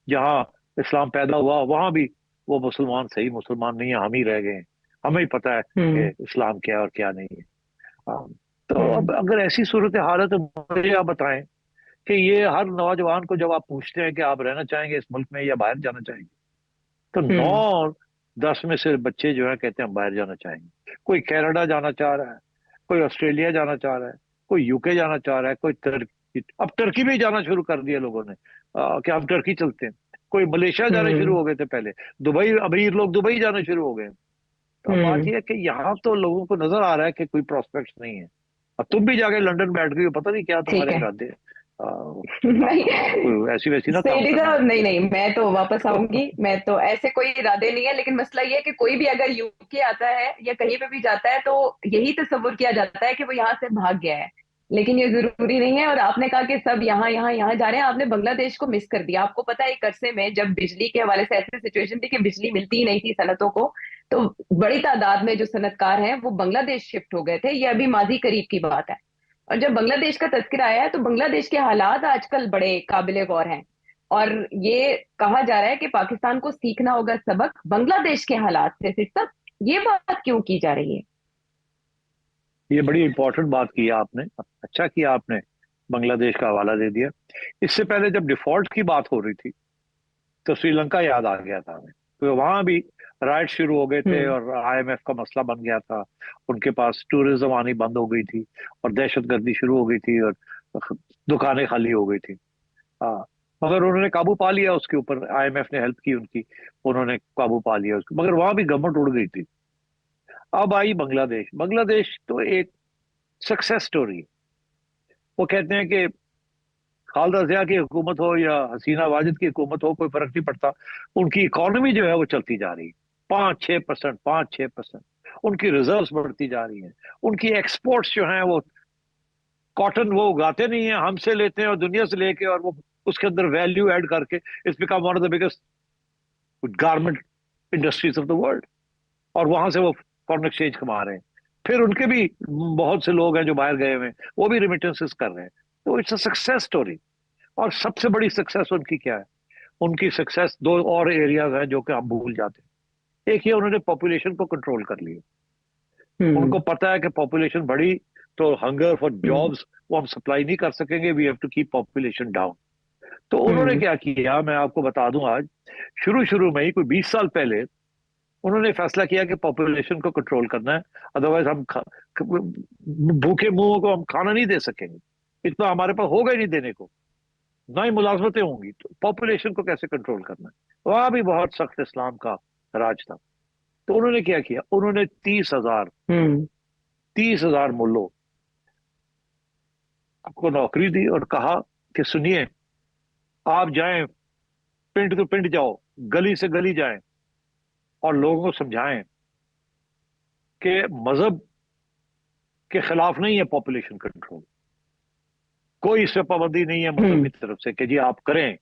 जहाँ इस्लाम पैदा हुआ वहां भी वो मुसलमान सही मुसलमान नहीं है, हम ही रह गए हैं। हमें ही पता है कि हम्म। इस्लाम क्या है और क्या नहीं है। हाँ, तो हम्म। अब अगर ऐसी सूरत हाल है तो मुझे आप बताएं कि ये हर नौजवान को जब आप पूछते हैं कि आप रहना चाहेंगे इस मुल्क में या बाहर जाना चाहेंगे, तो हम्म। 9-10 में से बच्चे जो है कहते हैं हम बाहर जाना चाहेंगे। कोई कनाडा जाना चाह रहा है, कोई ऑस्ट्रेलिया जाना चाह रहा है, कोई यूके जाना चाह रहा है, कोई टर्की, अब टर्की भी जाना शुरू कर दिया लोगों ने, कि हम टर्की चलते हैं। कोई मलेशिया जाने शुरू हम्म। हो गए थे पहले। दुबई, अमीर लोग दुबई जाने शुरू हो गए। तो अब बात हम्म। यह है कि यहाँ तो लोगों को नजर आ रहा है कि कोई प्रोस्पेक्ट नहीं है। अब तुम भी जाके लंदन बैठ गई हो, पता नहीं क्या ठीक तुम्हारे है। इरादे हैं। नहीं, कोई ऐसी वैसी ना काम सीढ़ी करना। तो नहीं, नहीं, मैं तो वापस आऊंगी। मैं तो ऐसे कोई इरादे नहीं है, लेकिन मसला ये है कि कोई भी अगर यूके आता है या कहीं पे भी जाता है तो यही तस्वुर किया जाता है कि वो यहाँ से भाग गया है। लेकिन ये जरूरी नहीं है। और आपने कहा कि सब यहाँ यहाँ यहाँ जा रहे हैं, आपने बांग्लादेश को मिस कर दिया। आपको पता है एक अरसे में जब बिजली के हवाले से ऐसी सिचुएशन थी कि बिजली मिलती ही नहीं थी सनतों को, तो बड़ी तादाद में जो सनतकार हैं वो बांग्लादेश शिफ्ट हो गए थे। ये अभी माजी करीब की बात है। और जब बांग्लादेश का तस्करा आया है तो बांग्लादेश के हालात आजकल बड़े काबिले गौर हैं। और ये कहा जा रहा है कि पाकिस्तान को सीखना होगा सबक बांग्लादेश के हालात से। फिर तब ये बात क्यों की जा रही है? ये बड़ी इंपॉर्टेंट बात की है आपने। अच्छा किया आपने बांग्लादेश का हवाला दे दिया। इससे पहले जब डिफॉल्ट की बात हो रही थी तो श्रीलंका याद आ गया था हमें। तो वहां भी राइट शुरू हो गए थे हम्म। और आईएमएफ का मसला बन गया था। उनके पास टूरिज्म आनी बंद हो गई थी और दहशतगर्दी शुरू हो गई थी और दुकानें खाली हो गई थी। हाँ, मगर उन्होंने काबू पा लिया उसके ऊपर, आईएमएफ ने हेल्प की उनकी। उन्होंने काबू पा लिया उसको, मगर वहां भी गवर्नमेंट उड़ गई थी। अब आई बांग्लादेश। बांग्लादेश तो एक सक्सेस स्टोरी। वो कहते हैं कि खालदा जिया की हुकूमत हो या हसीना वाजिद की हुकूमत हो, कोई फर्क नहीं पड़ता। उनकी इकोनॉमी जो है वो चलती जा रही है। 5-6%, 5-6%। उनकी रिजर्व्स बढ़ती जा रही हैं। उनकी एक्सपोर्ट्स जो हैं वो, कॉटन वो उगाते नहीं है, हमसे लेते हैं और दुनिया से लेके, और वो उसके अंदर वैल्यू ऐड करके it's become one of the biggest garment industries of the world. और वहां से वो फॉरेन एक्सचेंज कमा रहे हैं। फिर उनके भी बहुत से लोग हैं जो बाहर गए हुए हैं, वो भी रिमिटेंसेस कर रहे हैं। तो इट्स अ सक्सेस स्टोरी। और सबसे बड़ी सक्सेस उनकी क्या है? उनकी सक्सेस दो और एरियाज हैं जो कि हम भूल जाते हैं। एक ये, उन्होंने पॉपुलेशन को कंट्रोल कर लिया। उनको हम्म। पता है कि पॉपुलेशन बढ़ी तो हंगर फॉर हम्म। जॉब्स वो हम सप्लाई नहीं कर सकेंगे, we have to keep population down. तो उन्होंने हम्म। क्या किया, मैं आपको बता दूं आज। शुरू शुरू में ही कोई 20 साल पहले उन्होंने फैसला किया कि पॉपुलेशन को कंट्रोल करना है। अदरवाइज हम भूखे मुंहों को हम खाना नहीं दे सकेंगे। इतना हमारे पास होगा ही नहीं देने को, ना ही मुलाजमतें होंगी। तो पॉपुलेशन को कैसे कंट्रोल करना है? वहां भी बहुत सख्त इस्लाम का राज था। तो उन्होंने क्या किया, उन्होंने 30,000 मुल्लों को नौकरी दी और कहा कि सुनिए, आप जाएं, पिंड टू पिंड जाओ, गली से गली जाएं और लोगों को समझाएं कि मजहब के खिलाफ नहीं है पॉपुलेशन कंट्रोल। कोई इस पे पाबंदी नहीं है मजहब की हम्म। तरफ से कि जी आप करें।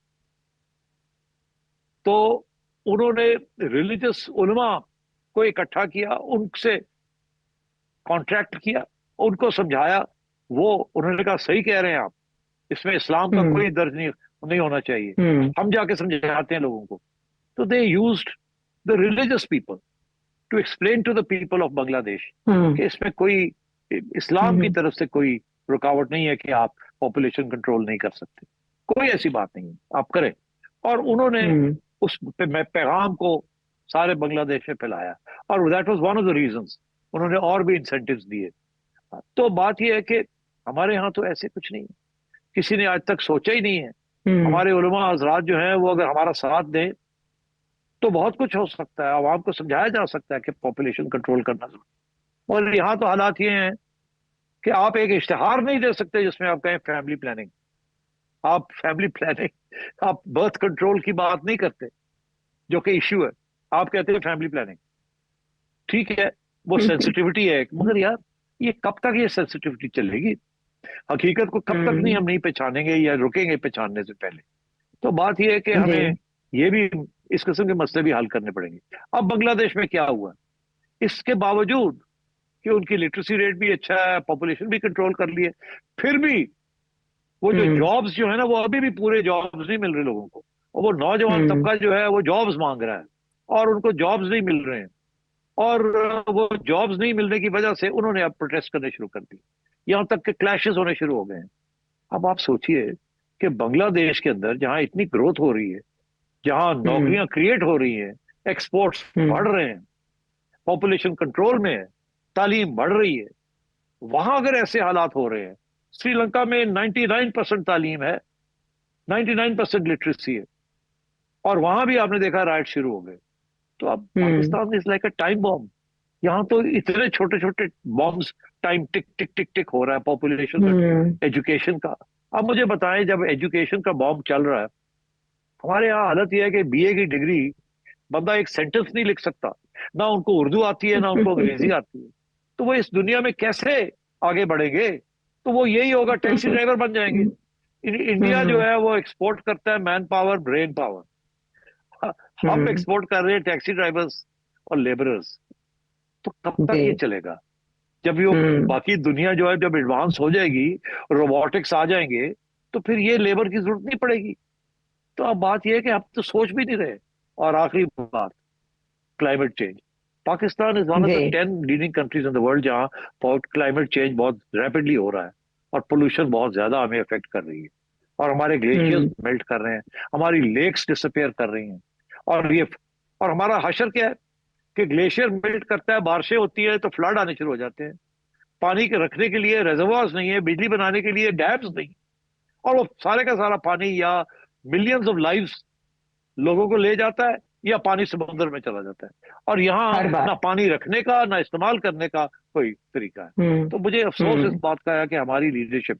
तो उन्होंने रिलीजियस उलमा को इकट्ठा किया, उनसे कॉन्ट्रैक्ट किया, उनको समझाया। वो उन्होंने कहा सही कह रहे हैं आप, इसमें इस्लाम का हम्म। कोई दर्ज नहीं होना चाहिए। हम्म। हम जाके समझाते हैं लोगों को। तो they used the religious people to explain to the people of Bangladesh hmm. कि इसमें कोई इस्लाम की हम्म। तरफ से कोई रुकावट नहीं है कि आप पॉपुलेशन कंट्रोल नहीं कर सकते। कोई ऐसी बात नहीं है, आप करें। और उन्होंने हम्म। उस पैगाम को सारे बांग्लादेश में फैलाया। और that was one of the reasons. उन्होंने और भी इंसेंटिव्स दिए। तो बात यह है कि हमारे यहाँ तो ऐसे कुछ नहीं है, किसी ने आज तक सोचा ही नहीं है। हम्म। हमारे उलमा हजरात जो हैं वो अगर हमारा साथ दें तो बहुत कुछ हो सकता है, आवाम को समझाया जा सकता है कि पॉपुलेशन कंट्रोल करना जरूरी है। और यहाँ तो हालात ये हैं कि आप एक इश्तेहार नहीं दे सकते जिसमें आप कहें फैमिली प्लानिंग। आप फैमिली प्लानिंग, आप बर्थ कंट्रोल की बात नहीं करते जो कि इश्यू है। आप कहते हैं फैमिली प्लानिंग। ठीक है, वो सेंसिटिविटी है, मगर यार ये कब तक ये सेंसिटिविटी चलेगी? हकीकत को कब तक नहीं, हम्म। हम नहीं पहचानेंगे या रुकेंगे पहचानने से पहले? तो बात यह है कि जी। हमें ये भी इस किस्म के मसले भी हल करने पड़ेंगे। अब बांग्लादेश में क्या हुआ, इसके बावजूद कि उनकी लिटरेसी रेट भी अच्छा है, पॉपुलेशन भी कंट्रोल कर लिए, फिर भी वो जो हम्म। जॉब्स जो है ना, वो अभी भी पूरे जॉब्स नहीं मिल रहे लोगों को। और वो नौजवान हम्म। तबका जो है वो जॉब्स मांग रहा है, और उनको जॉब्स नहीं मिल रहे हैं। और वो जॉब्स नहीं मिलने की वजह से उन्होंने अब प्रोटेस्ट करने शुरू कर दी, यहाँ तक कि क्लैशेस होने शुरू हो गए हैं। अब आप सोचिए कि बांग्लादेश के अंदर जहां इतनी ग्रोथ हो रही है, जहां हम्म। नौकरियां क्रिएट हो रही हैं, एक्सपोर्ट्स बढ़ हम्म। रहे हैं, पॉपुलेशन कंट्रोल में है, तालीम बढ़ रही है, वहां अगर ऐसे हालात हो रहे हैं। श्रीलंका में 99% तालीम है, 99% लिटरेसी है, और वहां भी आपने देखा राइट शुरू हो गए। तो अब हम्म। Pakistan is like a time bomb. यहाँ तो इतने छोटे छोटे बॉम्ब्स, टाइम टिक टिक टिक टिक हो रहा है पॉपुलेशन का, हम्म। एजुकेशन का। अब मुझे बताएं, जब एजुकेशन का बॉम्ब चल रहा है, हमारे यहाँ हालत यह है कि बीए की डिग्री बंदा एक सेंटेंस नहीं लिख सकता, ना उनको उर्दू आती है ना उनको अंग्रेजी आती है। तो वो इस दुनिया में कैसे आगे बढ़ेंगे? तो वो यही होगा, टैक्सी ड्राइवर बन जाएंगे। इंडिया जो हम्म। है वो एक्सपोर्ट करता है मैन पावर, ब्रेन पावर। हम हम्म। एक्सपोर्ट कर रहे हैं टैक्सी ड्राइवर्स और लेबरर्स। तो कब तक ये जी। चलेगा? जब ये हम्म। बाकी दुनिया जो है जब एडवांस हो जाएगी, रोबोटिक्स आ जाएंगे, तो फिर ये लेबर की जरूरत नहीं पड़ेगी। तो अब बात यह है कि हम तो सोच भी नहीं रहे। और आखिरी बात, climate change. Pakistan is one of जी। The 10 leading countries in the world जहां क्लाइमेट चेंज बहुत रैपिडली हो रहा है, और पोल्यूशन बहुत ज्यादा हमें अफेक्ट कर रही है, और हमारे ग्लेशियर्स हम्म। मेल्ट कर रहे हैं, हमारी लेक्स डिसअपेयर कर रही हैं। और ये, और हमारा हशर क्या है कि ग्लेशियर मेल्ट करता है, बारिशें होती है तो फ्लड आने शुरू हो जाते हैं। पानी के रखने के लिए रेजर्वायर्स नहीं है, बिजली बनाने के लिए डैम्स नहीं, और वो सारे का सारा पानी या मिलियंस ऑफ लाइव्स लोगों को ले जाता है, या पानी समुद्र में चला जाता है। और यहाँ हर ना बार। पानी रखने का ना इस्तेमाल करने का कोई तरीका है। हम्म। तो मुझे अफसोस इस हम्म। बात का है कि हमारी लीडरशिप,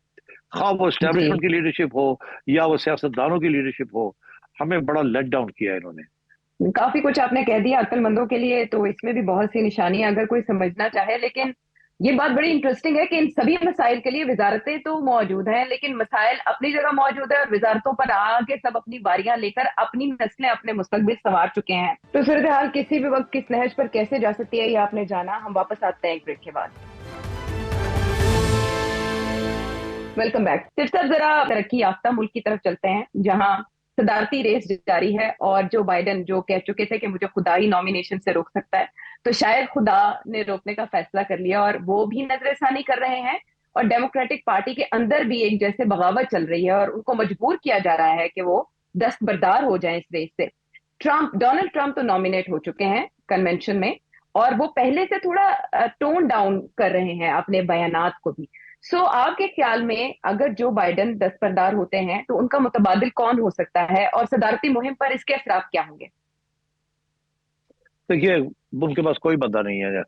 खा वो जी। एस्टेब्लिशमेंट की लीडरशिप हो या वो सियासतदानों की लीडरशिप हो, हमें बड़ा लेट डाउन किया है इन्होंने। काफी कुछ आपने कह दिया अक्लमंदों के लिए, तो इसमें भी बहुत सी निशानियां अगर कोई समझना चाहे। लेकिन ये बात बड़ी इंटरेस्टिंग है कि इन सभी मसाइल के लिए वजारतें तो मौजूद हैं, लेकिन मसाइल अपनी जगह मौजूद है, और वजारतों पर आके सब अपनी बारियां लेकर अपनी नस्लें अपने मुस्तकबिल संवार चुके हैं। तो सूरत हाल किसी भी वक्त किस नहज पर कैसे जा सकती है, ये आपने जाना। हम वापस आते हैं एक ब्रेक के बाद। Welcome back. फिर सब जरा तरक्की याफ्ता मुल्क की तरफ चलते हैं, जहां सदारती रेस जारी है, और जो बाइडन जो कह चुके थे कि मुझे खुदा ही नॉमिनेशन से रोक सकता है, तो शायद खुदा ने रोकने का फैसला कर लिया, और वो भी नजरसानी कर रहे हैं। और डेमोक्रेटिक पार्टी के अंदर भी एक जैसे बगावत चल रही है, और उनको मजबूर किया जा रहा है कि वो दस्तबरदार हो जाएं इस रेस से। डोनाल्ड ट्रंप तो नॉमिनेट हो चुके हैं कन्वेंशन में, और वो पहले से थोड़ा टोन डाउन कर रहे हैं अपने बयानात को भी। आपके ख्याल में अगर जो बाइडन दस्तबरदार होते हैं तो उनका मुतबादिल कौन हो सकता है, और सदारती मुहिम पर इसके असरात क्या होंगे? देखिए, उनके पास कोई बंदा नहीं है